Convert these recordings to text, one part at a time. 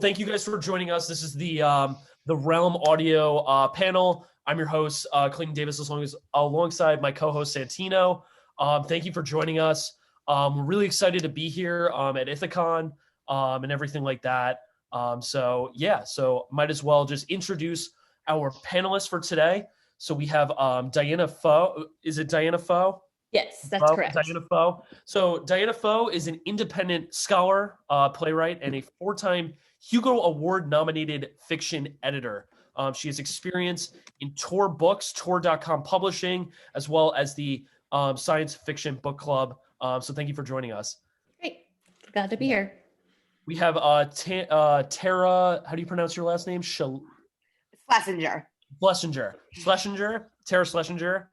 Thank you guys for joining us. This is the Realm Audio panel. I'm your host, Clayton Davis, alongside my co-host Santino. Thank you for joining us. We're really excited to be here at ITHACON and everything like that. So might as well just introduce our panelists for today. So we have Diana Foe. Is it Diana Foe? Yes, that's correct. Diana Foe. So Diana Foe is an independent scholar, playwright, and a four-time Hugo Award-nominated fiction editor. She has experience in Tor Books, Tor.com publishing, as well as the Science Fiction Book Club. So thank you for joining us. Great. Glad to be here. We have Tara, how do you pronounce your last name? Schlesinger. Tara Schlesinger.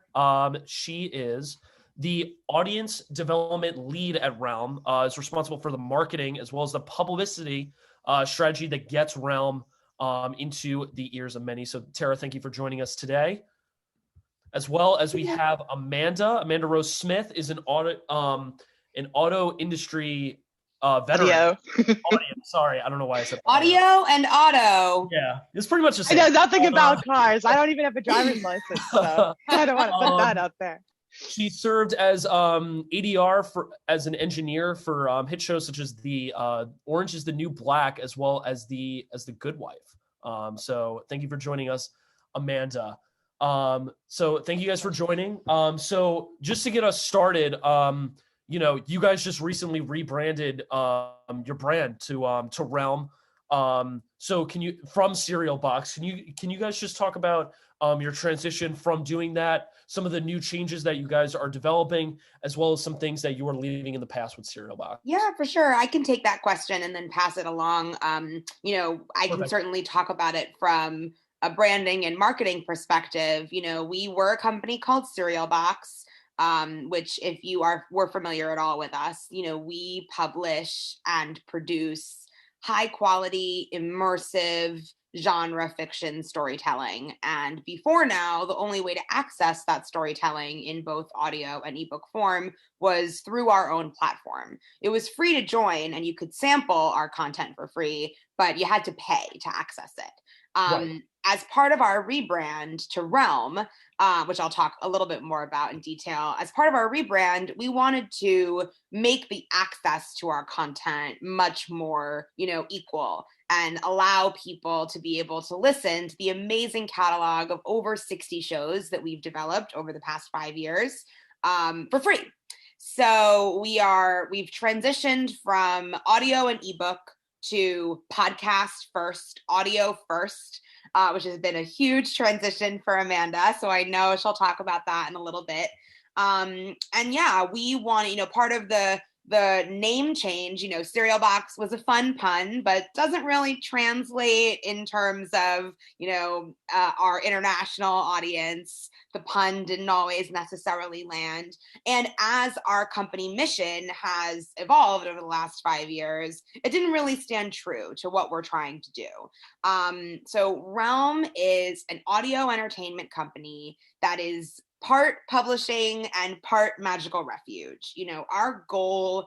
She is the audience development lead at Realm, is responsible for the marketing as well as the publicity strategy that gets Realm into the ears of many. So Tara, thank you for joining us today. As well as we have Amanda Rose Smith is an auto industry veteran. Sorry, I don't know why I said audio and auto. Yeah, it's pretty much the same. I know nothing about cars. I don't even have a driver's license, so I don't want to put that out there. She served as ADR as an engineer for hit shows such as the Orange is the New Black, as well as the Good Wife. So thank you for joining us, Amanda. So thank you guys for joining. So just to get us started, you guys just recently rebranded your brand to Realm. So from Cereal Box, can you guys just talk about your transition from doing that, some of the new changes that you guys are developing, as well as some things that you were leaving in the past with Cereal Box? Yeah, for sure. I can take that question and then pass it along. I can certainly talk about it from a branding and marketing perspective. We were a company called Cereal Box, which if were familiar at all with us, we publish and produce high quality, immersive genre fiction storytelling. And before now, the only way to access that storytelling in both audio and ebook form was through our own platform. It was free to join and you could sample our content for free, but you had to pay to access it. Right. As part of our rebrand to Realm, which I'll talk a little bit more about in detail, as part of our rebrand, we wanted to make the access to our content much more, equal and allow people to be able to listen to the amazing catalog of over 60 shows that we've developed over the past 5 years for free. So we've transitioned from audio and ebook to podcast first, audio first, which has been a huge transition for Amanda. So I know she'll talk about that in a little bit. We want, part of the name change, Cereal Box was a fun pun, but doesn't really translate in terms of, our international audience. The pun didn't always necessarily land. And as our company mission has evolved over the last 5 years, it didn't really stand true to what we're trying to do. So Realm is an audio entertainment company that is part publishing and part magical refuge. Our goal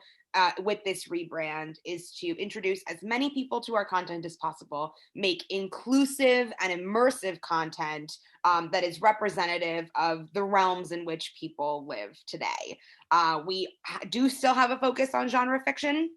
with this rebrand is to introduce as many people to our content as possible, make inclusive and immersive content that is representative of the realms in which people live today. We do still have a focus on genre fiction,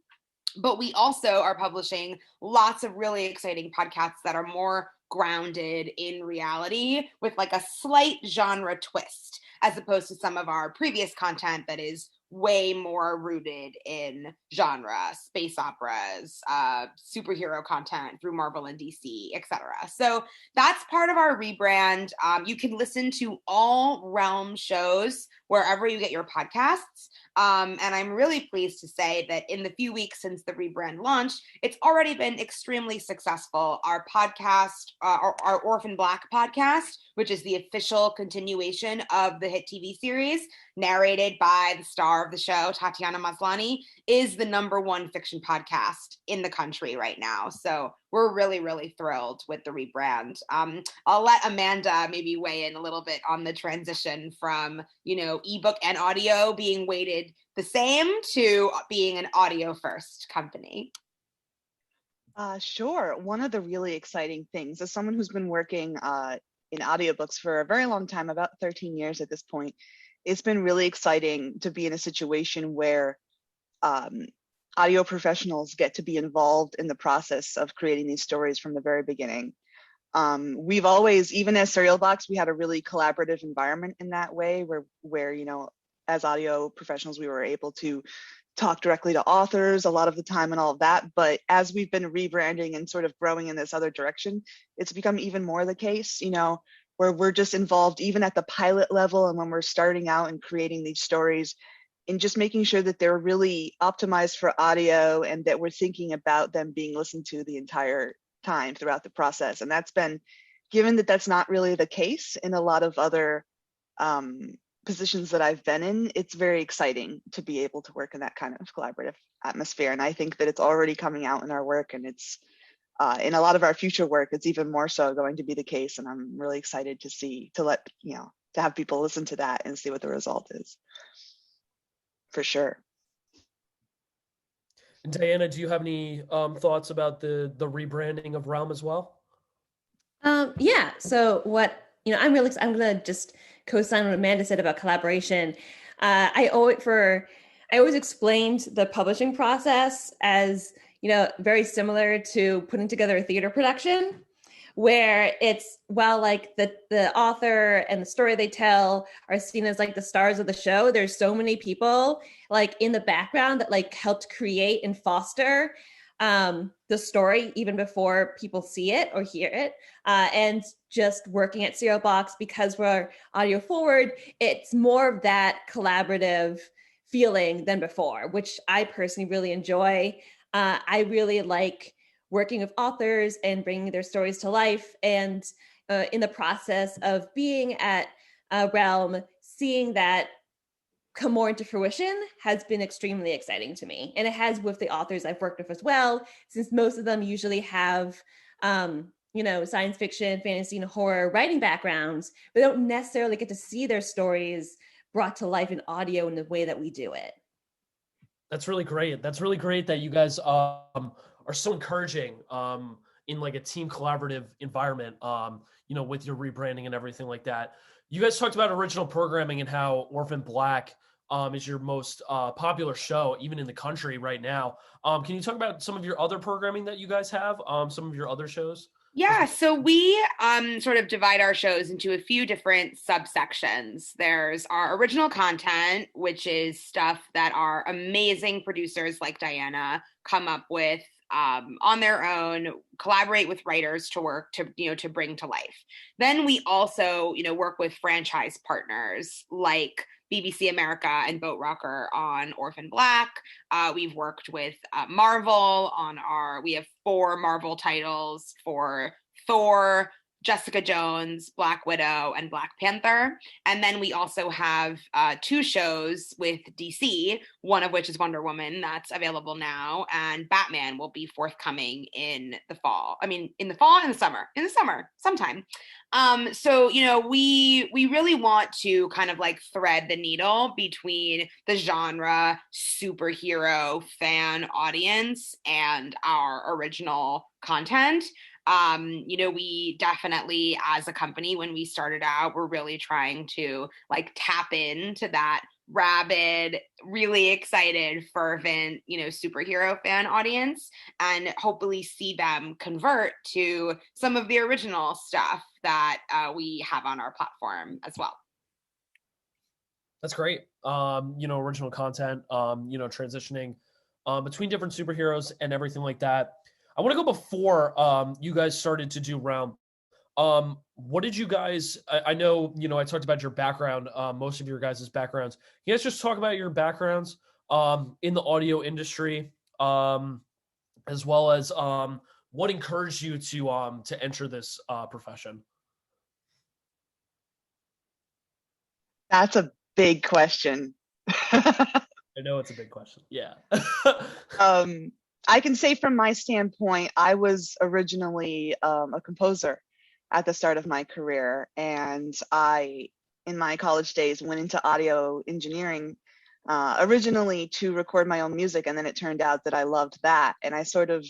but we also are publishing lots of really exciting podcasts that are more grounded in reality with like a slight genre twist, as opposed to some of our previous content that is way more rooted in genre, space operas, superhero content through Marvel and DC, etc. So that's part of our rebrand. You can listen to all Realm shows wherever you get your podcasts. And I'm really pleased to say that in the few weeks since the rebrand launched, it's already been extremely successful. Our podcast, our Orphan Black podcast, which is the official continuation of the hit TV series, narrated by the star of the show, Tatiana Maslany, is the #1 fiction podcast in the country right now. So we're really, really thrilled with the rebrand. I'll let Amanda maybe weigh in a little bit on the transition from, ebook and audio being weighted the same to being an audio first company. Sure. One of the really exciting things, as someone who's been working in audiobooks for a very long time, about 13 years at this point, it's been really exciting to be in a situation where um, audio professionals get to be involved in the process of creating these stories from the very beginning. We've always, even as Serial Box, we had a really collaborative environment in that way, where as audio professionals, we were able to talk directly to authors a lot of the time and all of that. But as we've been rebranding and sort of growing in this other direction, it's become even more the case, where we're just involved even at the pilot level and when we're starting out and creating these stories, and just making sure that they're really optimized for audio and that we're thinking about them being listened to the entire time throughout the process. And that's been, given that that's not really the case in a lot of other positions that I've been in, it's very exciting to be able to work in that kind of collaborative atmosphere. And I think that it's already coming out in our work, and it's in a lot of our future work, it's even more so going to be the case. And I'm really excited to have people listen to that and see what the result is. For sure. And Diana, do you have any thoughts about the rebranding of Realm as well? Yeah. So I'm going to just co-sign what Amanda said about collaboration. I always explained the publishing process as, very similar to putting together a theater production, where it's, while like the author and the story they tell are seen as like the stars of the show, there's so many people like in the background that like helped create and foster the story even before people see it or hear it. And just working at Serial Box, because we're audio forward, it's more of that collaborative feeling than before, which I personally really enjoy. I really like working with authors and bringing their stories to life. And in the process of being at Realm, seeing that come more into fruition has been extremely exciting to me. And it has with the authors I've worked with as well, since most of them usually have, science fiction, fantasy, and horror writing backgrounds, but don't necessarily get to see their stories brought to life in audio in the way that we do it. That's really great. That's really great that you guys are so encouraging in like a team collaborative environment, with your rebranding and everything like that. You guys talked about original programming and how Orphan Black is your most popular show, even in the country right now. Can you talk about some of your other programming that you guys have, some of your other shows? Yeah, so we sort of divide our shows into a few different subsections. There's our original content, which is stuff that our amazing producers like Diana come up with on their own, collaborate with writers to work to bring to life. Then we also, work with franchise partners like BBC America and Boat Rocker on Orphan Black. We've worked with Marvel we have 4 Marvel titles for Thor, Jessica Jones, Black Widow, and Black Panther. And then we also have 2 shows with DC, one of which is Wonder Woman, that's available now, and Batman will be forthcoming in the fall. In the fall and the summer, sometime. So, we really want to kind of like thread the needle between the genre superhero fan audience and our original content. We definitely, as a company, when we started out, we're really trying to like tap into that rabid, really excited, fervent, superhero fan audience, and hopefully see them convert to some of the original stuff that we have on our platform as well. That's great. Original content, transitioning between different superheroes and everything like that. I want to go before you guys started to do Realm. What did you guys, I know, I talked about your background, most of your guys' backgrounds. Can you guys just talk about your backgrounds in the audio industry, as well as what encouraged you to enter this profession? That's a big question. I know it's a big question. Yeah. I can say from my standpoint, I was originally a composer at the start of my career. And I, in my college days, went into audio engineering originally to record my own music. And then it turned out that I loved that. And I sort of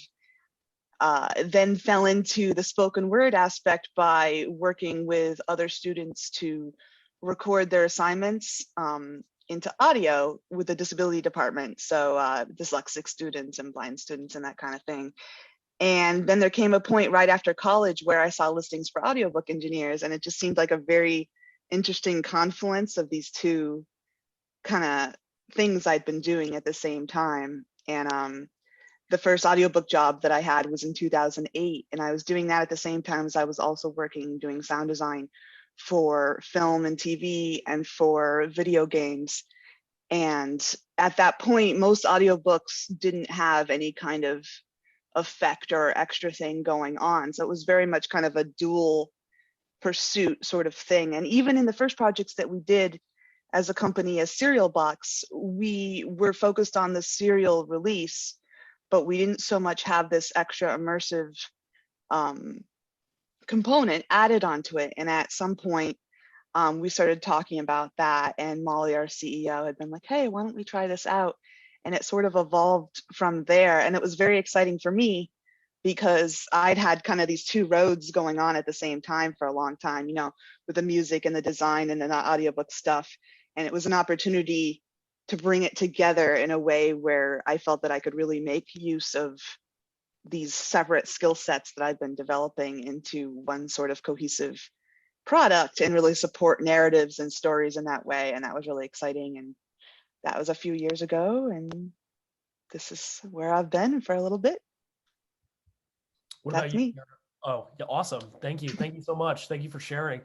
then fell into the spoken word aspect by working with other students to record their assignments into audio with the disability department. So dyslexic students and blind students and that kind of thing. And then there came a point right after college where I saw listings for audiobook engineers, and it just seemed like a very interesting confluence of these two kind of things I'd been doing at the same time. And the first audiobook job that I had was in 2008, and I was doing that at the same time as I was also working doing sound design for film and TV and for video games. And at that point, most audiobooks didn't have any kind of effect or extra thing going on. So it was very much kind of a dual pursuit sort of thing. And even in the first projects that we did as a company as Serial Box, we were focused on the serial release, but we didn't so much have this extra immersive component added onto it. And at some point, we started talking about that, and Molly, our CEO, had been like, hey, why don't we try this out? And it sort of evolved from there. And it was very exciting for me because I'd had kind of these two roads going on at the same time for a long time, you know, with the music and the design and the audiobook stuff. And it was an opportunity to bring it together in a way where I felt that I could really make use of these separate skill sets that I've been developing into one sort of cohesive product and really support narratives and stories in that way. And that was really exciting. And that was a few years ago, and this is where I've been for a little bit. What That's about you? me. Oh, yeah, awesome. Thank you. Thank you so much. Thank you for sharing.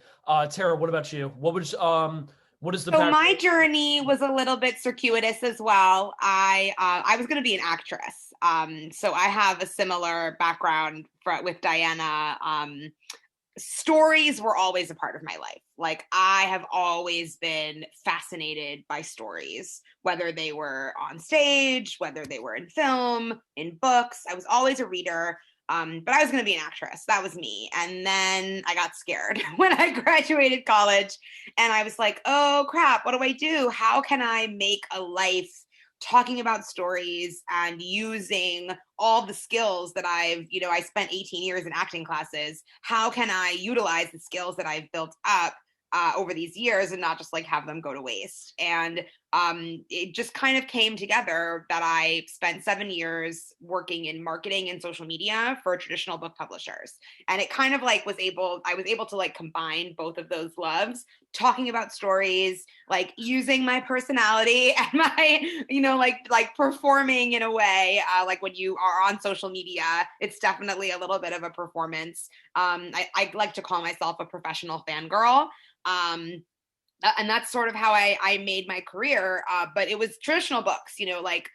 Tara, what about you? What is the So my journey was a little bit circuitous as well. I was going to be an actress. So I have a similar background with Diana. Stories were always a part of my life. Like, I have always been fascinated by stories, whether they were on stage, whether they were in film, in books. I was always a reader. But I was going to be an actress. That was me. And then I got scared when I graduated college, and I was like, oh crap, what do I do? How can I make a life talking about stories and using all the skills that I spent 18 years in acting classes. How can I utilize the skills that I've built up over these years and not just like have them go to waste? And it just kind of came together that I spent 7 years working in marketing and social media for traditional book publishers. And it kind of like I was able to like combine both of those loves, talking about stories, like using my personality and my, like performing in a way, like when you are on social media, it's definitely a little bit of a performance. I like to call myself a professional fangirl. And that's sort of how I made my career. But it was traditional books, like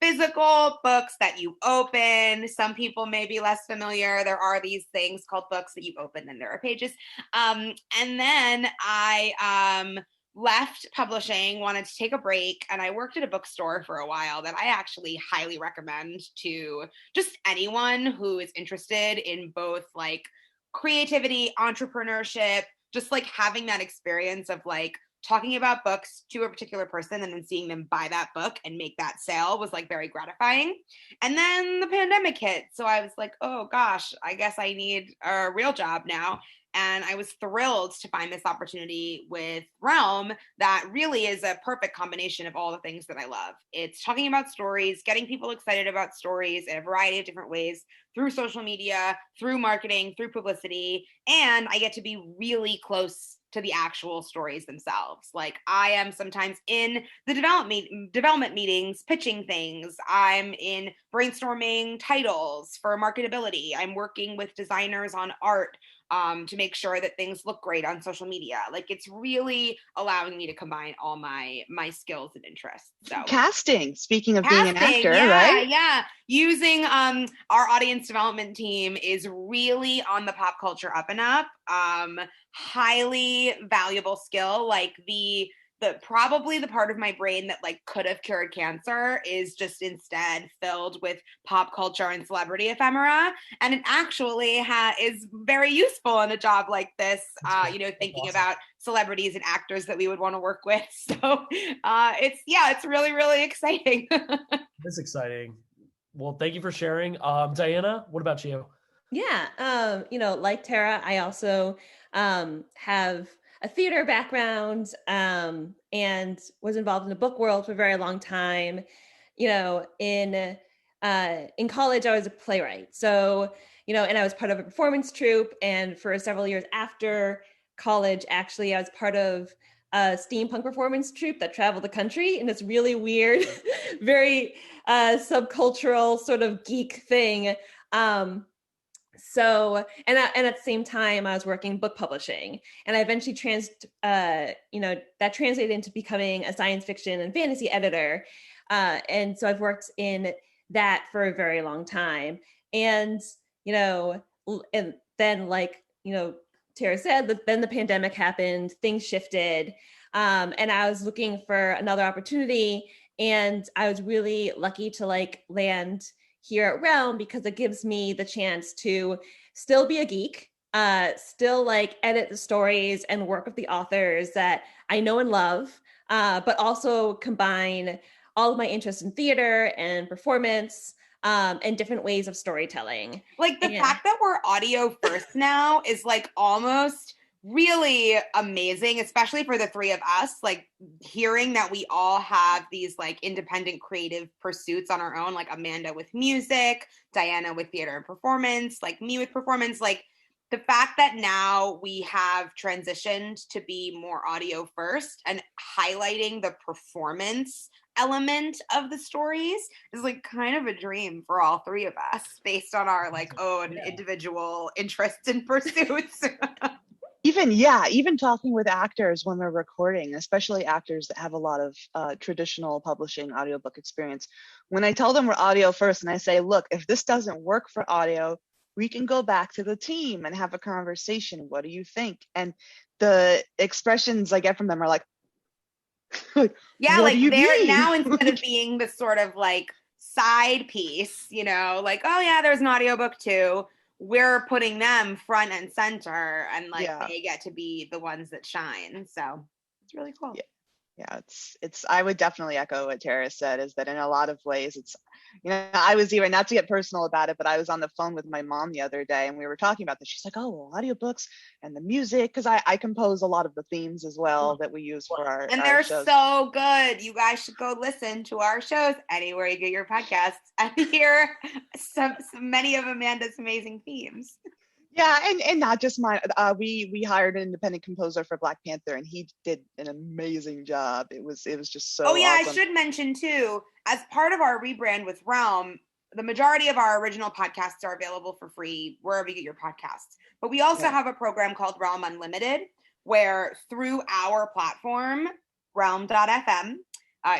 physical books that you open. Some people may be less familiar. There are these things called books that you open and there are pages. And then I left publishing, wanted to take a break, and I worked at a bookstore for a while that I actually highly recommend to just anyone who is interested in both like creativity, entrepreneurship, just like having that experience of like talking about books to a particular person and then seeing them buy that book and make that sale was like very gratifying. And then the pandemic hit. So I was like, oh gosh, I guess I need a real job now. And I was thrilled to find this opportunity with Realm that really is a perfect combination of all the things that I love. It's talking about stories, getting people excited about stories in a variety of different ways through social media, through marketing, through publicity. And I get to be really close to the actual stories themselves. Like, I am sometimes in the development meetings, pitching things. I'm in brainstorming titles for marketability. I'm working with designers on art to make sure that things look great on social media. Like, it's really allowing me to combine all my skills and interests. So casting, speaking of being an actor, yeah, right? Yeah. Using our audience development team is really on the pop culture up and up. Highly valuable skill. Like the probably the part of my brain that like could have cured cancer is just instead filled with pop culture and celebrity ephemera, and it actually is very useful in a job like this. Thinking awesome. about celebrities and actors that we would want to work with. So it's really, really exciting. It's exciting. Well, thank you for sharing. Diana, what about you? Yeah, like Tara, I also have a theater background and was involved in the book world for a very long time. In college, I was a playwright, so and I was part of a performance troupe. And for several years after college, actually, I was part of a steampunk performance troupe that traveled the country in this really weird, very subcultural sort of geek thing. And at the same time, I was working book publishing, and I eventually that translated into becoming a science fiction and fantasy editor. And so I've worked in that for a very long time. And, and then Tara said, then the pandemic happened, things shifted. And I was looking for another opportunity, and I was really lucky to land here at Realm because it gives me the chance to still be a geek, still edit the stories and work with the authors that I know and love, but also combine all of my interests in theater and performance and different ways of storytelling. The fact that we're audio first now is almost really amazing, especially for the three of us, hearing that we all have these independent creative pursuits on our own, Amanda with music, Diana with theater and performance, me with performance. The fact that now we have transitioned to be more audio first and highlighting the performance element of the stories is kind of a dream for all three of us based on our own individual interests and pursuits. Even talking with actors when we're recording, especially actors that have a lot of traditional publishing audiobook experience. When I tell them we're audio first and I say, look, if this doesn't work for audio, we can go back to the team and have a conversation. What do you think? And the expressions I get from them are yeah, what do you they're mean? now, instead of being the sort of side piece, oh yeah, there's an audiobook too, we're putting them front and center, and they get to be the ones that shine. So it's really cool. Yeah, it's I would definitely echo what Tara said, is that in a lot of ways it's, I was even, not to get personal about it, but I was on the phone with my mom the other day and we were talking about this. She's like, oh, well, audiobooks and the music, because I compose a lot of the themes as well that we use for our and they're shows. So good. You guys should go listen to our shows anywhere you get your podcasts and hear so many of Amanda's amazing themes. Yeah, and not just mine. We hired an independent composer for Black Panther, and he did an amazing job. It was just so. Oh yeah, awesome. I should mention too, as part of our rebrand with Realm, the majority of our original podcasts are available for free wherever you get your podcasts. But we also have a program called Realm Unlimited, where through our platform, realm.fm,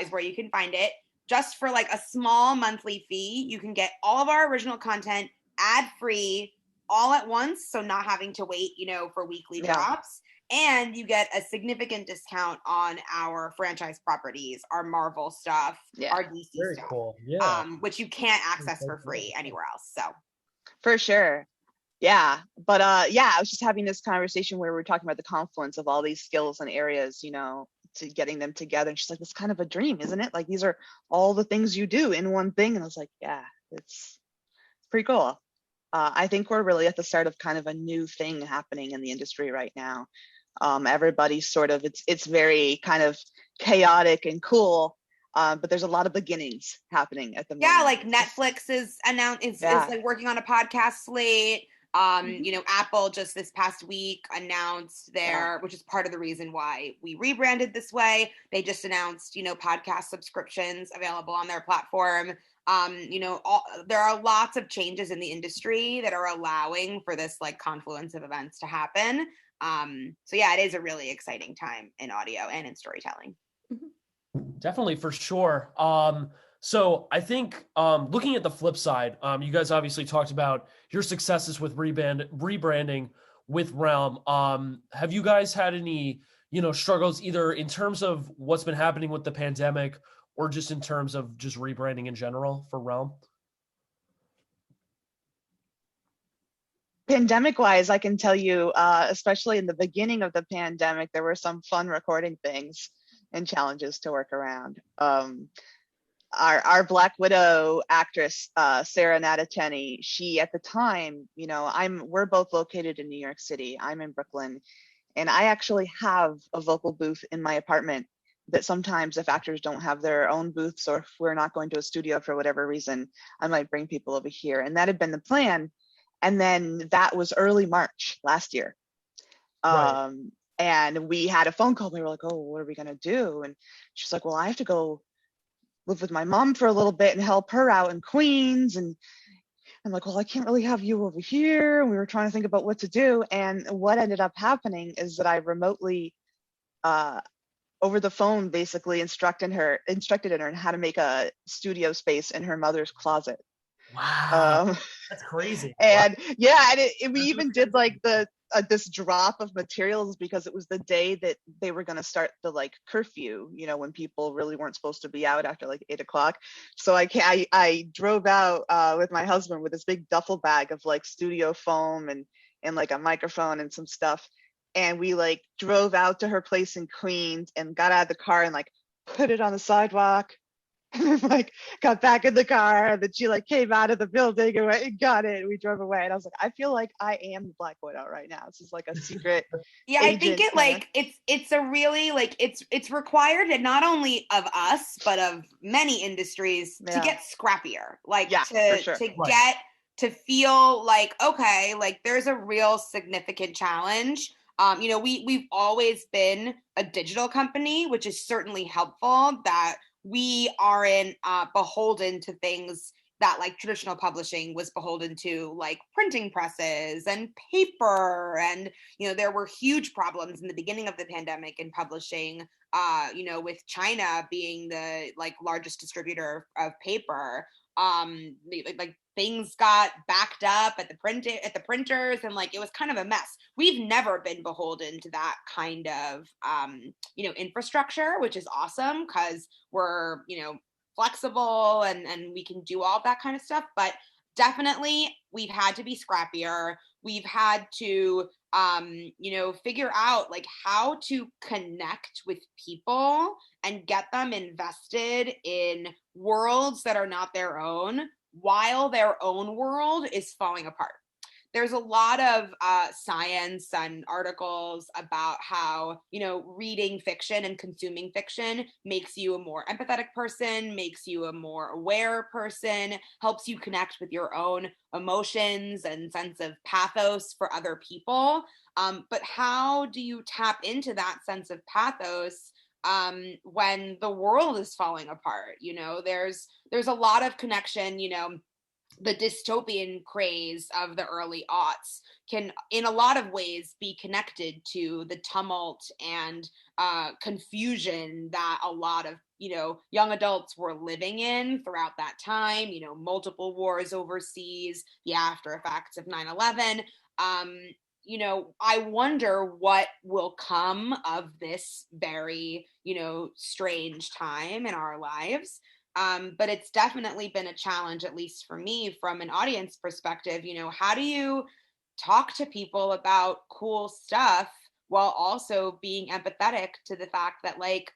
is where you can find it. Just for a small monthly fee, you can get all of our original content ad-free all at once, so not having to wait, for weekly drops. And you get a significant discount on our franchise properties, our Marvel stuff, our DC Very stuff, cool. Yeah. Which you can't access for free anywhere else. So for sure. Yeah. But I was just having this conversation where we're talking about the confluence of all these skills and areas, to getting them together. And she's like, it's kind of a dream, isn't it? These are all the things you do in one thing. And I was like, yeah, it's pretty cool. I think we're really at the start of kind of a new thing happening in the industry right now. Everybody's sort of, it's very kind of chaotic and cool, but there's a lot of beginnings happening at the moment. Yeah, Netflix is working on a podcast slate. Apple just this past week announced which is part of the reason why we rebranded this way. They just announced, podcast subscriptions available on their platform. There are lots of changes in the industry that are allowing for this confluence of events to happen. So yeah, it is a really exciting time in audio and in storytelling. Definitely, for sure. So I think looking at the flip side, you guys obviously talked about your successes with rebranding with Realm. Have you guys had any, struggles either in terms of what's been happening with the pandemic or just in terms of just rebranding in general for Realm? Pandemic wise, I can tell you, especially in the beginning of the pandemic, there were some fun recording things and challenges to work around. our Black Widow actress, Sarah Natateni, she at the time, we're both located in New York City. I'm in Brooklyn, and I actually have a vocal booth in my apartment that sometimes if actors don't have their own booths, or if we're not going to a studio for whatever reason, I might bring people over here. And that had been the plan. And then that was early March last year. Right. And we had a phone call. We were like, oh, what are we going to do? And she's like, well, I have to go live with my mom for a little bit and help her out in Queens. And I'm like, well, I can't really have you over here. And we were trying to think about what to do. And what ended up happening is that I remotely, over the phone, basically instructed her on how to make a studio space in her mother's closet. Wow. That's crazy. And yeah, and we even did like this drop of materials because it was the day that they were going to start the like curfew, when people really weren't supposed to be out after like 8:00. So I drove out with my husband with this big duffel bag of like studio foam and like a microphone and some stuff. And we like drove out to her place in Queens and got out of the car and like put it on the sidewalk. And then like got back in the car, and then she like came out of the building and went and got it, and we drove away. And I was like, I feel like I am the Black Widow right now. This is like a secret. Yeah, I think it like it's a really like it's required, and not only of us but of many industries to get scrappier, like to get to feel like, okay, like there's a real significant challenge. We've always been a digital company, which is certainly helpful, that we aren't beholden to things that like traditional publishing was beholden to, like printing presses and paper. And, there were huge problems in the beginning of the pandemic in publishing, with China being the like largest distributor of paper. Like things got backed up at the printers, and like it was kind of a mess. We've never been beholden to that kind of infrastructure, which is awesome because we're flexible and we can do all that kind of stuff. But definitely we've had to be scrappier. We've had to figure out like how to connect with people and get them invested in worlds that are not their own while their own world is falling apart. There's a lot of science and articles about how, reading fiction and consuming fiction makes you a more empathetic person, makes you a more aware person, helps you connect with your own emotions and sense of pathos for other people. But how do you tap into that sense of pathos when the world is falling apart? There's a lot of connection, the dystopian craze of the early aughts can, in a lot of ways, be connected to the tumult and confusion that a lot of, young adults were living in throughout that time, multiple wars overseas, the after effects of 9/11. I wonder what will come of this very, strange time in our lives. But it's definitely been a challenge, at least for me, from an audience perspective. How do you talk to people about cool stuff while also being empathetic to the fact that like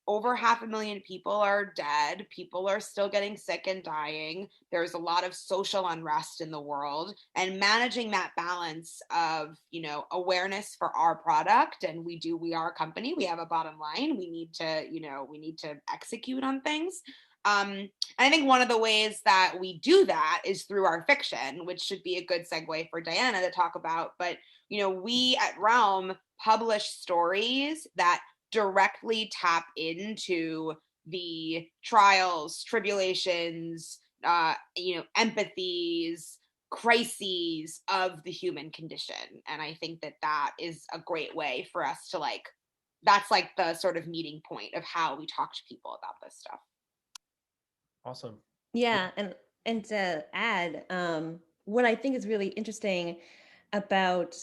over 500,000 people are dead, people are still getting sick and dying, there's a lot of social unrest in the world, and managing that balance of awareness for our product, and we are a company, we have a bottom line, we need to execute on things. And I think one of the ways that we do that is through our fiction, which should be a good segue for Diana to talk about. But, we at Realm publish stories that directly tap into the trials, tribulations, empathies, crises of the human condition. And I think that is a great way for us to that's like the sort of meeting point of how we talk to people about this stuff. Awesome. Yeah, and to add, what I think is really interesting about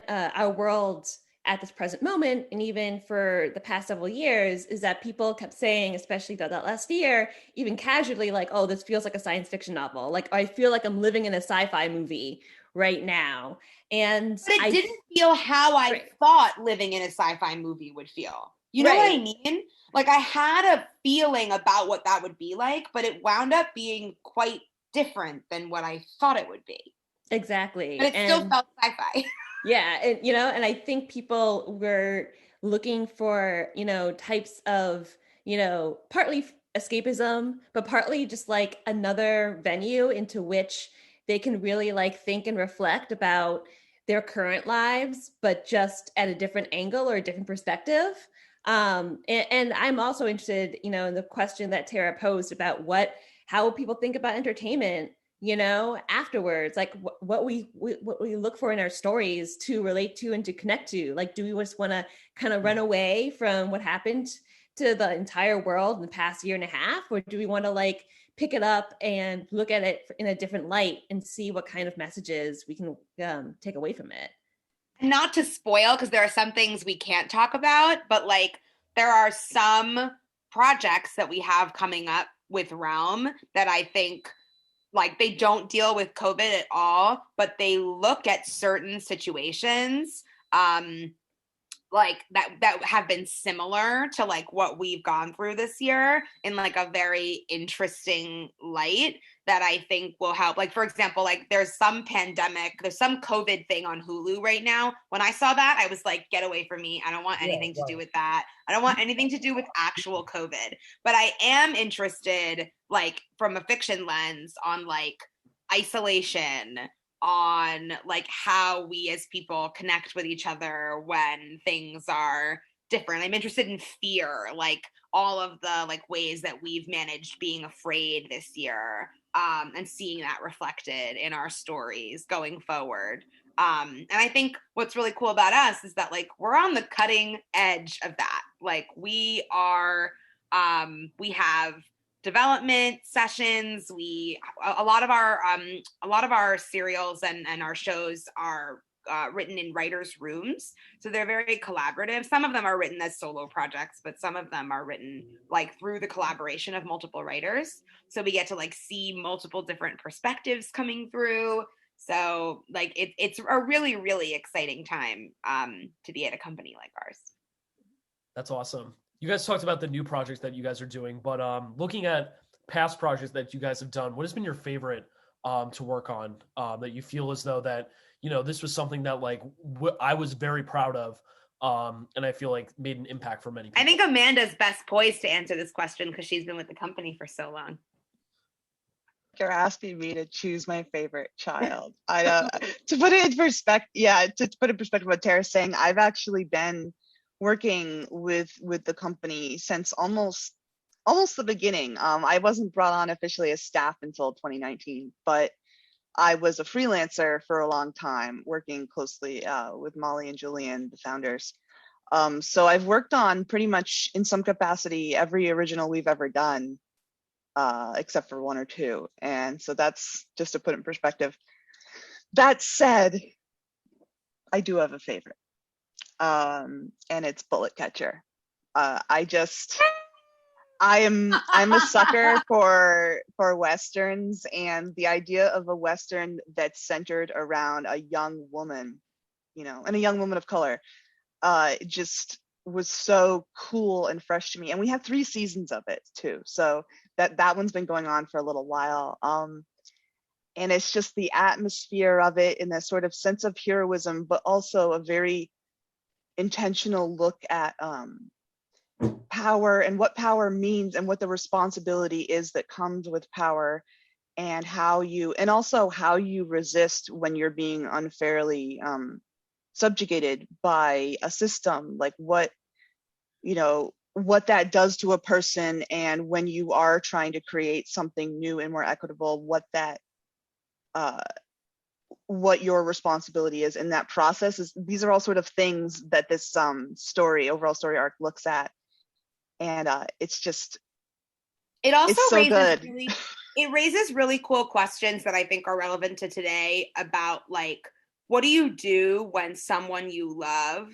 our world at this present moment, and even for the past several years, is that people kept saying, especially that last year, even casually, like, oh, this feels like a science fiction novel. Like, I feel like I'm living in a sci-fi movie right now. And But it didn't feel how I thought living in a sci-fi movie would feel. You know what I mean? Like I had a feeling about what that would be like, but it wound up being quite different than what I thought it would be. Exactly. But it still felt sci-fi. Yeah, and I think people were looking for, types of, partly escapism, but partly just like another venue into which they can really like think and reflect about their current lives, but just at a different angle or a different perspective. And I'm also interested, in the question that Tara posed about how people think about entertainment, afterwards, like what we look for in our stories to relate to and to connect to. Like, do we just want to kind of run away from what happened to the entire world in the past year and a half, or do we want to like pick it up and look at it in a different light and see what kind of messages we can take away from it? Not to spoil, because there are some things we can't talk about, but like there are some projects that we have coming up with Realm that I think like they don't deal with COVID at all, but they look at certain situations like that have been similar to like what we've gone through this year in like a very interesting light that I think will help. Like, for example, like there's some COVID thing on Hulu right now. When I saw that, I was like, get away from me. I don't want anything to do with that. I don't want anything to do with actual COVID. But I am interested, like from a fiction lens, on like isolation, on like how we as people connect with each other when things are different. I'm interested in fear, like all of the like ways that we've managed being afraid this year, and seeing that reflected in our stories going forward. And I think what's really cool about us is that like we're on the cutting edge of that. Like we are, we have development sessions. A lot of our serials and our shows are written in writers' rooms, so they're very collaborative. Some of them are written as solo projects, but some of them are written like through the collaboration of multiple writers. So we get to like see multiple different perspectives coming through. So like it's a really, really exciting time to be at a company like ours. That's awesome. You guys talked about the new projects that you guys are doing, but looking at past projects that you guys have done, what has been your favorite to work on that you feel as though that, this was something that like I was very proud of, and I feel like made an impact for many people? I think Amanda's best poised to answer this question because she's been with the company for so long. You're asking me to choose my favorite child. I know. To put it in perspective, what Tara's saying, I've actually been working with the company since almost the beginning. I wasn't brought on officially as staff until 2019, but I was a freelancer for a long time, working closely with Molly and Julian, the founders. So I've worked on pretty much in some capacity every original we've ever done, except for one or two. And so that's just to put it in perspective. That said, I do have a favorite. And it's Bullet Catcher. I'm a sucker for Westerns, and the idea of a Western that's centered around a young woman, and a young woman of color, just was so cool and fresh to me. And we have 3 seasons of it too. So that one's been going on for a little while. And it's just the atmosphere of it and that sort of sense of heroism, but also a very intentional look at power and what power means and what the responsibility is that comes with power, and how you resist when you're being unfairly subjugated by a system, like what that does to a person, and when you are trying to create something new and more equitable, what your responsibility is in that process. These are all sort of things that this overall story arc looks at, and it raises really cool questions that I think are relevant to today about like, what do you do when someone you love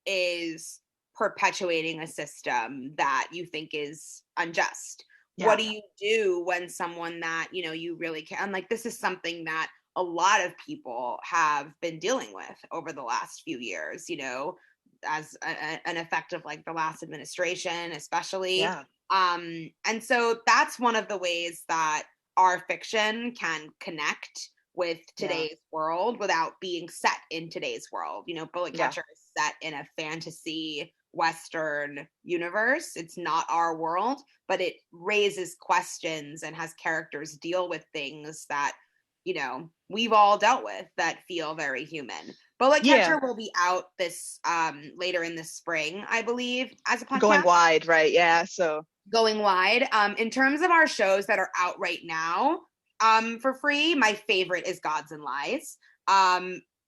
is perpetuating a system that you think is unjust? Yeah. What do you do when someone that, you really care? And like, this is something that a lot of people have been dealing with over the last few years, an effect of like the last administration, especially. Yeah. And so that's one of the ways that our fiction can connect with today's world without being set in today's world. You know, Bullet Catcher is set in a fantasy Western universe. It's not our world, but it raises questions and has characters deal with things that, you know, we've all dealt with that feel very human. Bullet Catcher will be out this later in the spring, I believe, as a podcast. Going wide, right? Yeah. So going wide. In terms of our shows that are out right now, for free, my favorite is Gods and Lies.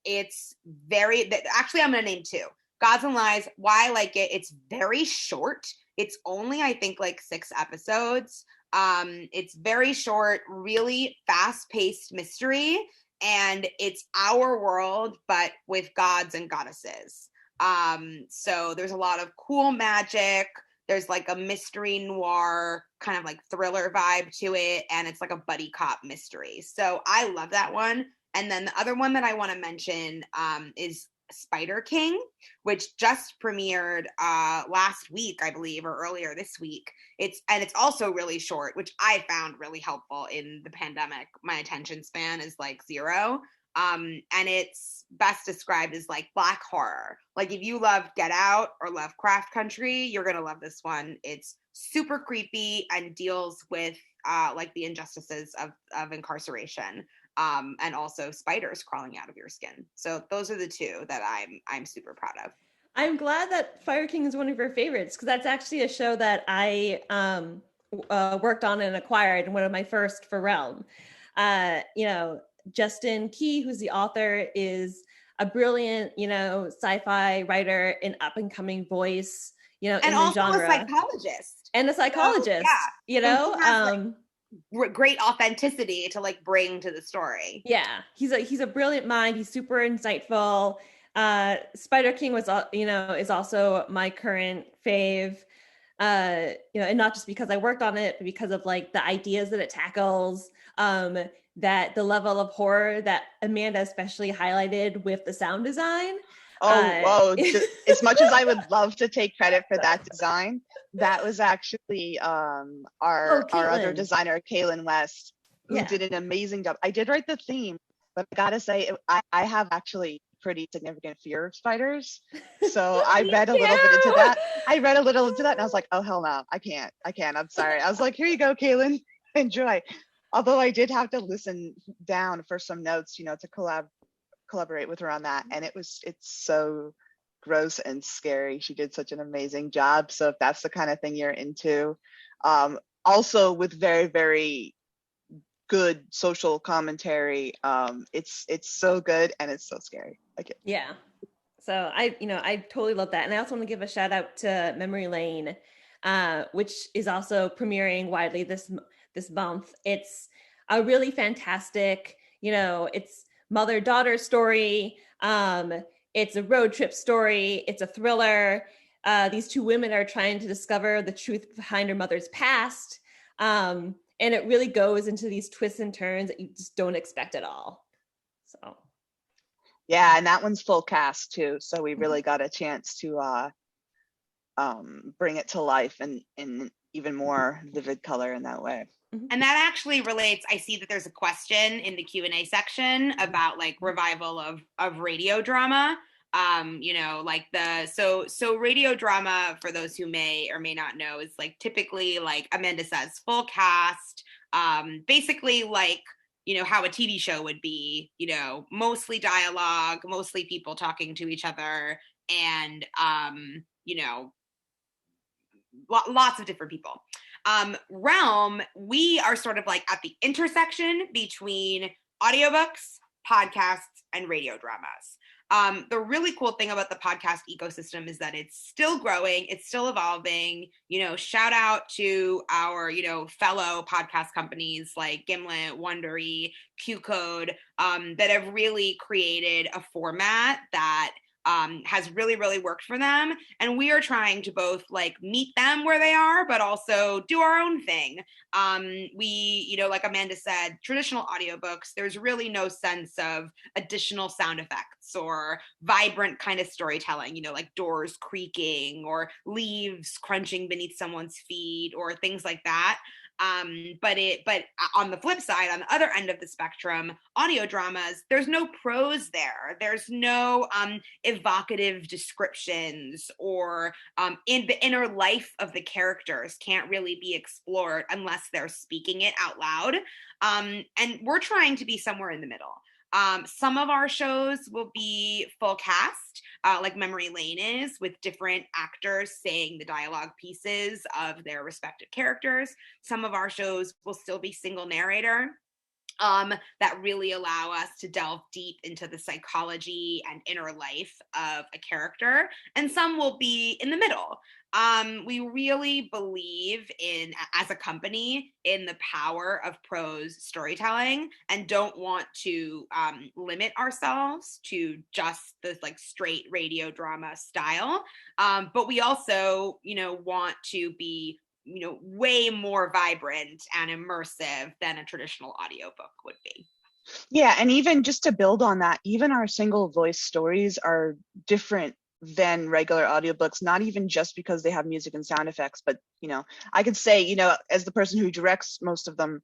It's actually, I'm going to name two. Gods and Lies, why I like it, it's very short. It's only, I think, like 6 episodes. It's very short, really fast-paced mystery, and it's our world, but with gods and goddesses. So there's a lot of cool magic. There's like a mystery noir kind of like thriller vibe to it, and it's like a buddy cop mystery. So I love that one. And then the other one that I want to mention is Spider King, which just premiered last week, I believe, or earlier this week. It's also really short, which I found really helpful in the pandemic. My attention span is like 0. And it's best described as like Black horror. Like if you love Get Out or Lovecraft Country, you're gonna love this one. It's super creepy and deals with like the injustices of incarceration. And also spiders crawling out of your skin. So those are the two that I'm super proud of. I'm glad that Fire King is one of your favorites, because that's actually a show that I worked on and acquired, and one of my first for Realm. You know, Justin Key, who's the author, is a brilliant, you know, sci-fi writer, an up-and-coming voice, you know, and in the genre. And also a psychologist. And a psychologist, you know? Great authenticity to like bring to the story. Yeah, he's a brilliant mind. He's super insightful. Spider King was, you know, is also my current fave. You know, and not just because I worked on it, but because of like the ideas that it tackles. That the level of horror that Amanda especially highlighted with the sound design. As much as I would love to take credit for that design, that was actually our other designer, Kaylin West, who did an amazing job. I did write the theme, but I gotta say, I have actually pretty significant fear of spiders. So I read a little bit into that. And I was like, oh, hell no, I can't. I'm sorry. I was like, here you go, Kaylin, enjoy. Although I did have to listen down for some notes, you know, to collaborate with her on that. And it's so gross and scary. She did such an amazing job. So if that's the kind of thing you're into, also with very, very good social commentary, it's so good and it's so scary. Like it. Yeah. So I totally love that. And I also want to give a shout out to Memory Lane, which is also premiering widely this month. It's a really fantastic, you know, it's mother-daughter story. It's a road trip story. It's a thriller. These two women are trying to discover the truth behind her mother's past. And it really goes into these twists and turns that you just don't expect at all. So. Yeah, and that one's full cast too. So we really got a chance to bring it to life in even more vivid color in that way. And that actually relates. I see that there's a question in the Q&A section about like revival of radio drama. You know, like so radio drama, for those who may or may not know, is like typically, like Amanda says, full cast, basically like, you know, how a TV show would be, you know, mostly dialogue, mostly people talking to each other, and you know, lots of different people. Realm, we are sort of like at the intersection between audiobooks, podcasts, and radio dramas. The really cool thing about the podcast ecosystem is that it's still growing, it's still evolving. You know, shout out to our, you know, fellow podcast companies like Gimlet, Wondery, Qcode, that have really created a format that has really, really worked for them. And we are trying to both like meet them where they are, but also do our own thing. We, you know, like Amanda said, traditional audiobooks, there's really no sense of additional sound effects notes or vibrant kind of storytelling, you know, like doors creaking or leaves crunching beneath someone's feet or things like that. But on the flip side, on the other end of the spectrum, audio dramas, there's no prose there. There's no evocative descriptions, or in the inner life of the characters can't really be explored unless they're speaking it out loud. And we're trying to be somewhere in the middle. Some of our shows will be full cast, like Memory Lane is, with different actors saying the dialogue pieces of their respective characters. Some of our shows will still be single narrator, that really allow us to delve deep into the psychology and inner life of a character. And some will be in the middle. We really believe in, as a company, in the power of prose storytelling, and don't want to limit ourselves to just this like straight radio drama style. But we also, you know, want to be, you know, way more vibrant and immersive than a traditional audiobook would be. Yeah, and even just to build on that, even our single voice stories are different than regular audiobooks, not even just because they have music and sound effects, but, you know, I could say, you know, as the person who directs most of them,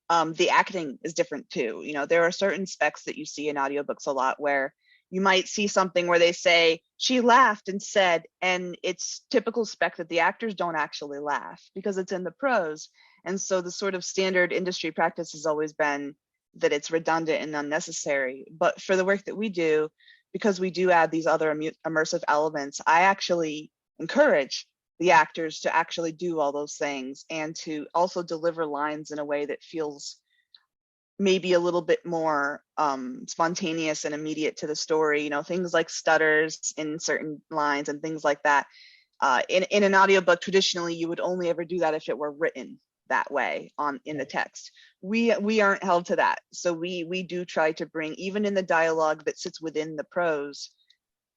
the acting is different too. You know, there are certain specs that you see in audiobooks a lot where you might see something where they say, she laughed and said, and it's typical spec that the actors don't actually laugh because it's in the prose. And so the sort of standard industry practice has always been that it's redundant and unnecessary. But for the work that we do, because we do add these other immersive elements, I actually encourage the actors to actually do all those things and to also deliver lines in a way that feels maybe a little bit more spontaneous and immediate to the story. You know, things like stutters in certain lines and things like that. In an audiobook, traditionally, you would only ever do that if it were written that way in the text. We aren't held to that. So we do try to bring, even in the dialogue that sits within the prose,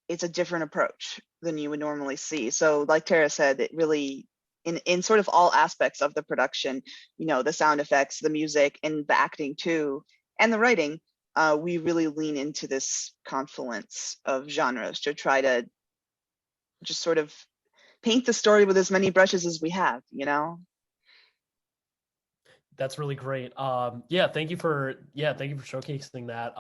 it's a different approach than you would normally see. So like Tara said, it really, in sort of all aspects of the production, you know, the sound effects, the music, and the acting too, and the writing, we really lean into this confluence of genres to try to just sort of paint the story with as many brushes as we have, you know? That's really great. Thank you for showcasing that.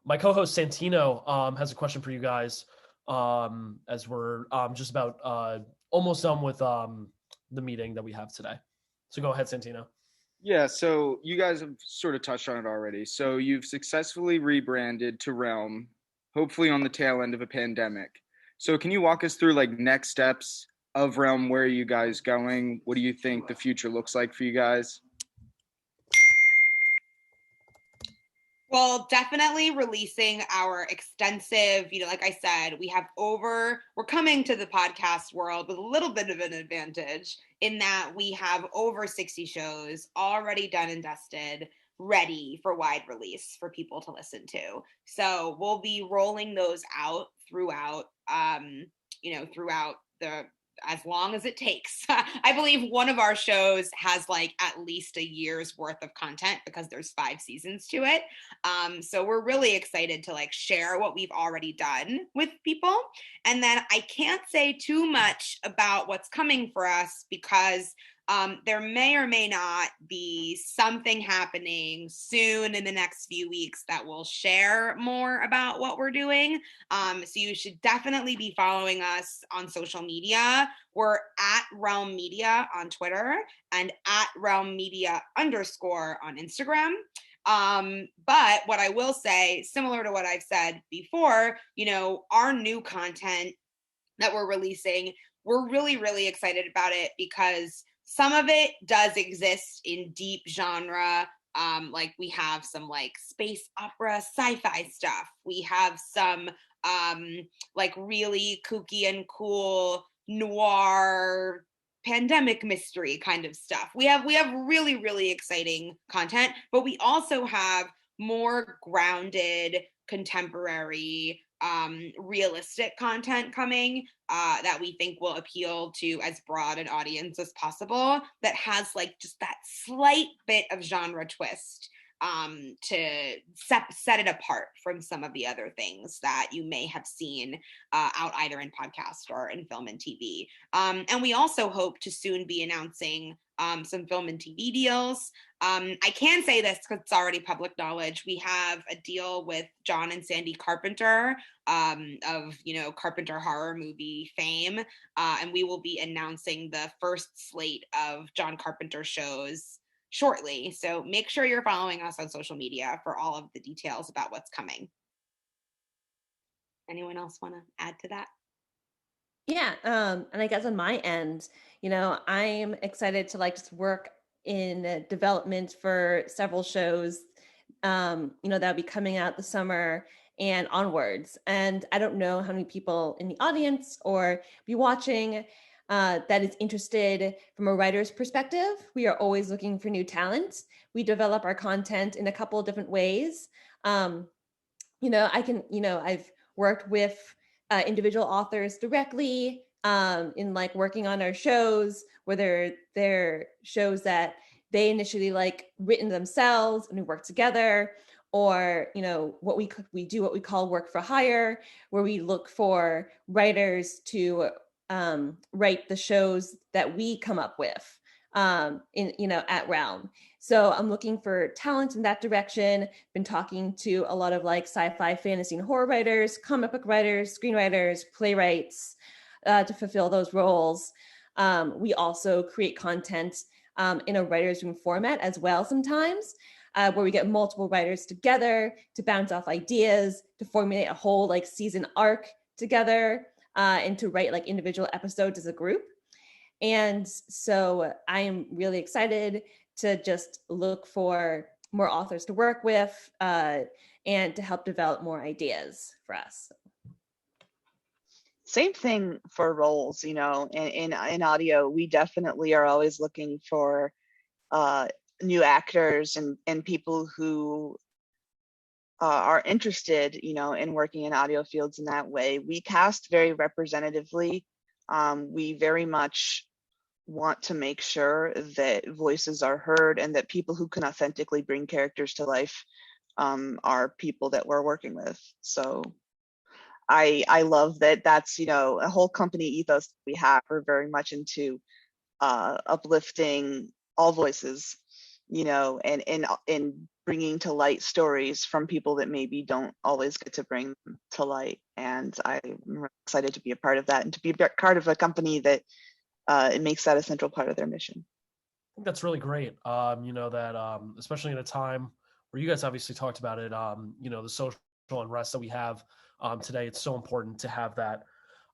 My co-host Santino has a question for you guys, as we're just about almost done with the meeting that we have today. So go ahead, Santino. Yeah, so you guys have sort of touched on it already. So you've successfully rebranded to Realm, hopefully on the tail end of a pandemic. So can you walk us through like next steps of Realm? Where are you guys going? What do you think the future looks like for you guys? Well, definitely releasing our extensive, you know, like I said, we're coming to the podcast world with a little bit of an advantage in that we have over 60 shows already done and dusted, ready for wide release for people to listen to. So we'll be rolling those out throughout as long as it takes. I believe one of our shows has like at least a year's worth of content because there's 5 seasons to it. So we're really excited to like share what we've already done with people. And then I can't say too much about what's coming for us because there may or may not be something happening soon in the next few weeks that will share more about what we're doing. So you should definitely be following us on social media. We're at Realm Media on Twitter and at Realm Media _ on Instagram. But what I will say, similar to what I've said before, you know, our new content that we're releasing, we're really, really excited about it because some of it does exist in deep genre. Like we have some like space opera, sci-fi stuff. We have some like really kooky and cool noir pandemic mystery kind of stuff. We have really, really exciting content, but we also have more grounded, contemporary, realistic content coming that we think will appeal to as broad an audience as possible, that has like just that slight bit of genre twist to set it apart from some of the other things that you may have seen out either in podcast or in film and TV. And we also hope to soon be announcing some film and TV deals. I can say this because it's already public knowledge. We have a deal with John and Sandy Carpenter of, Carpenter horror movie fame. And we will be announcing the first slate of John Carpenter shows shortly. So make sure you're following us on social media for all of the details about what's coming. Anyone else want to add to that? Yeah, and I guess on my end, I'm excited to just work in development for several shows, that'll be coming out this summer and onwards. And I don't know how many people in the audience or be watching that is interested from a writer's perspective. We are always looking for new talent. We develop our content in a couple of different ways. I've worked with individual authors directly in working on our shows, where they're shows that they initially written themselves and we work together, or we do what we call work for hire, where we look for writers to write the shows that we come up with at Realm. So I'm looking for talent in that direction. Been talking to a lot of sci-fi, fantasy, and horror writers, comic book writers, screenwriters, playwrights to fulfill those roles. We also create content in a writer's room format as well sometimes, where we get multiple writers together to bounce off ideas, to formulate a whole season arc together, and to write individual episodes as a group. And so I am really excited to just look for more authors to work with and to help develop more ideas for us. Same thing for roles, in audio. We definitely are always looking for new actors and people who are interested, in working in audio fields in that way. We cast very representatively. We very much want to make sure that voices are heard and that people who can authentically bring characters to life are people that we're working with. So I love that that's, a whole company ethos we have. We're very much into uplifting all voices, and bringing to light stories from people that maybe don't always get to bring them to light. And I'm excited to be a part of that and to be a part of a company that it makes that a central part of their mission. I think that's really great. Especially in a time where you guys obviously talked about it, the social unrest that we have today, it's so important to have that.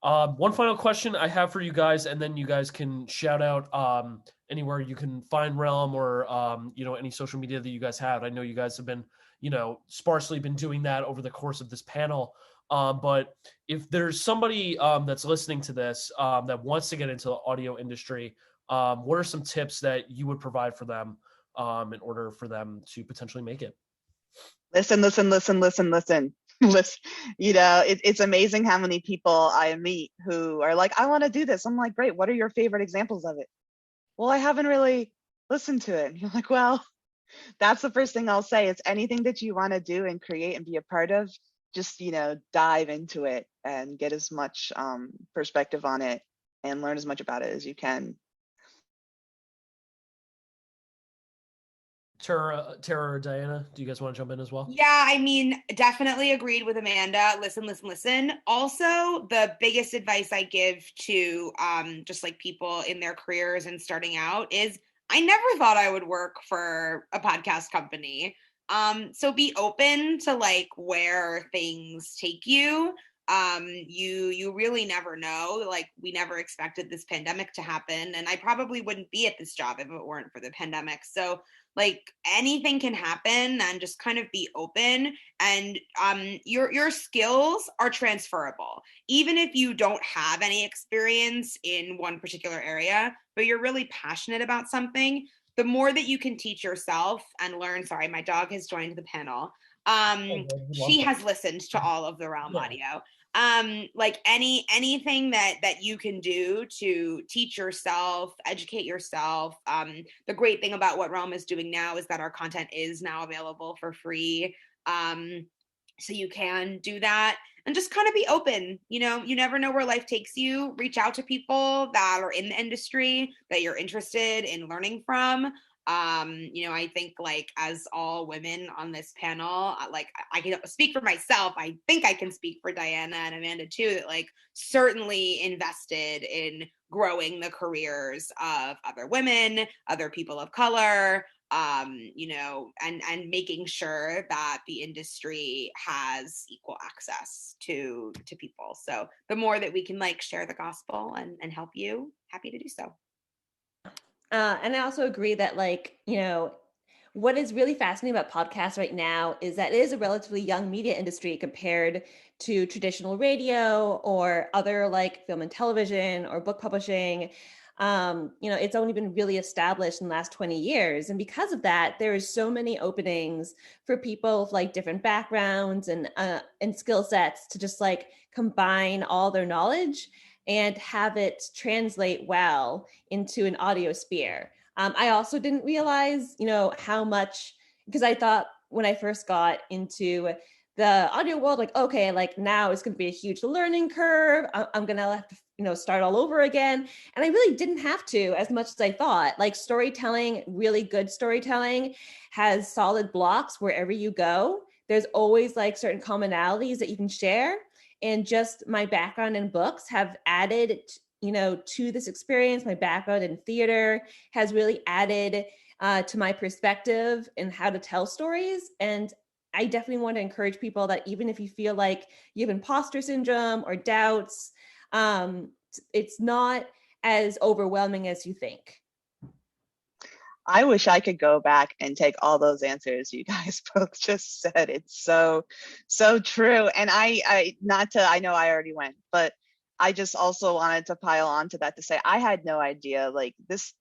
One final question I have for you guys, and then you guys can shout out anywhere you can find Realm or, any social media that you guys have. I know you guys have been, sparsely been doing that over the course of this panel. But if there's somebody that's listening to this that wants to get into the audio industry, what are some tips that you would provide for them in order for them to potentially make it? Listen. It's amazing how many people I meet who are like, I want to do this. I'm like, great. What are your favorite examples of it? Well, I haven't really listened to it. And you're like, well, that's the first thing I'll say. It's anything that you want to do and create and be a part of. Just, dive into it and get as much perspective on it and learn as much about it as you can. Tara or Diana, do you guys want to jump in as well? Yeah, definitely agreed with Amanda. Listen. Also, the biggest advice I give to just people in their careers and starting out is I never thought I would work for a podcast company. So be open to where things take you. You really never know. We never expected this pandemic to happen, and I probably wouldn't be at this job if it weren't for the pandemic. So anything can happen, and just kind of be open. And your skills are transferable, even if you don't have any experience in one particular area, but you're really passionate about something. The more that you can teach yourself and learn, sorry, my dog has joined the panel. She has listened to all of the Realm audio. Like anything that you can do to teach yourself, educate yourself. The great thing about what Realm is doing now is that our content is now available for free. So you can do that and just kind of be open. You know, you never know where life takes you. Reach out to people that are in the industry that you're interested in learning from. You know, I think like as all women on this panel, like I can speak for myself. I think I can speak for Diana and Amanda too, that like certainly invested in growing the careers of other women, other people of color, you know, and making sure that the industry has equal access to people. So the more that we can like share the gospel and help you, happy to do so. And I also agree that, like, you know, what is really fascinating about podcasts right now is that it is a relatively young media industry compared to traditional radio or other like film and television or book publishing. You know, it's only been really established in the last 20 years. And because of that, there is so many openings for people with like different backgrounds and skill sets to just like combine all their knowledge and have it translate well into an audio sphere. I also didn't realize, you know, how much, because I thought when I first got into the audio world, like, okay, like now it's going to be a huge learning curve. I'm going to have to, you know, start all over again. And I really didn't have to as much as I thought. Like storytelling, really good storytelling has solid blocks wherever you go. There's always like certain commonalities that you can share. And just my background in books have added, you know, to this experience. My background in theater has really added to my perspective and how to tell stories. And I definitely want to encourage people that even if you feel like you have imposter syndrome or doubts, it's not as overwhelming as you think. I wish I could go back and take all those answers you guys both just said. It's so true. And I know I already went, but I just also wanted to pile on to that to say I had no idea like this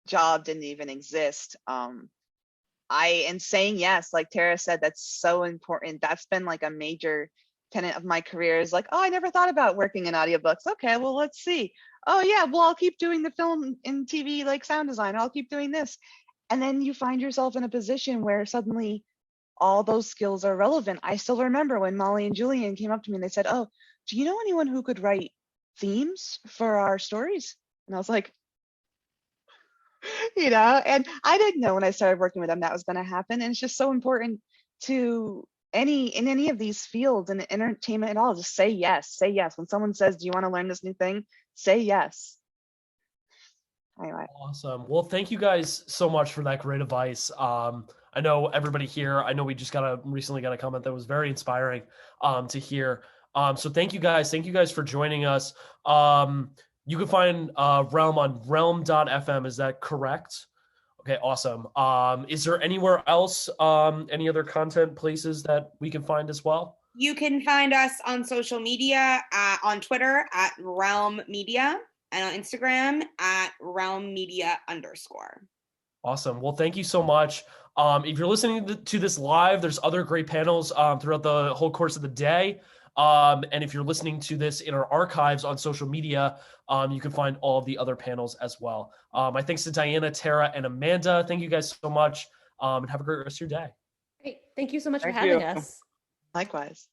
job didn't even exist. And saying yes, like Tara said, that's so important. That's been like a major tenet of my career is like, oh, I never thought about working in audiobooks. Okay, well, let's see. Oh yeah, well, I'll keep doing the film and TV like sound design. I'll keep doing this. And then you find yourself in a position where suddenly all those skills are relevant. I still remember when Molly and Julian came up to me and they said, oh, do you know anyone who could write themes for our stories? And I was like, you know, and I didn't know when I started working with them that was going to happen. And it's just so important to in any of these fields and entertainment at all, just say yes. Say yes. When someone says, do you want to learn this new thing? Say yes. Anyway. Awesome. Well, thank you guys so much for that great advice. I know everybody here, I know we just recently got a comment that was very inspiring to hear. So thank you guys. Thank you guys for joining us. You can find Realm on realm.fm. Is that correct? Okay, awesome. Is there anywhere else, any other content places that we can find as well? You can find us on social media, on Twitter at Realm Media, and on Instagram at Realm Media _. Awesome. Well, thank you so much. If you're listening to this live, there's other great panels throughout the whole course of the day. And if you're listening to this in our archives on social media, you can find all of the other panels as well. My thanks to Diana, Tara, and Amanda. Thank you guys so much, and have a great rest of your day. Great. Thank you so much for having us. Likewise.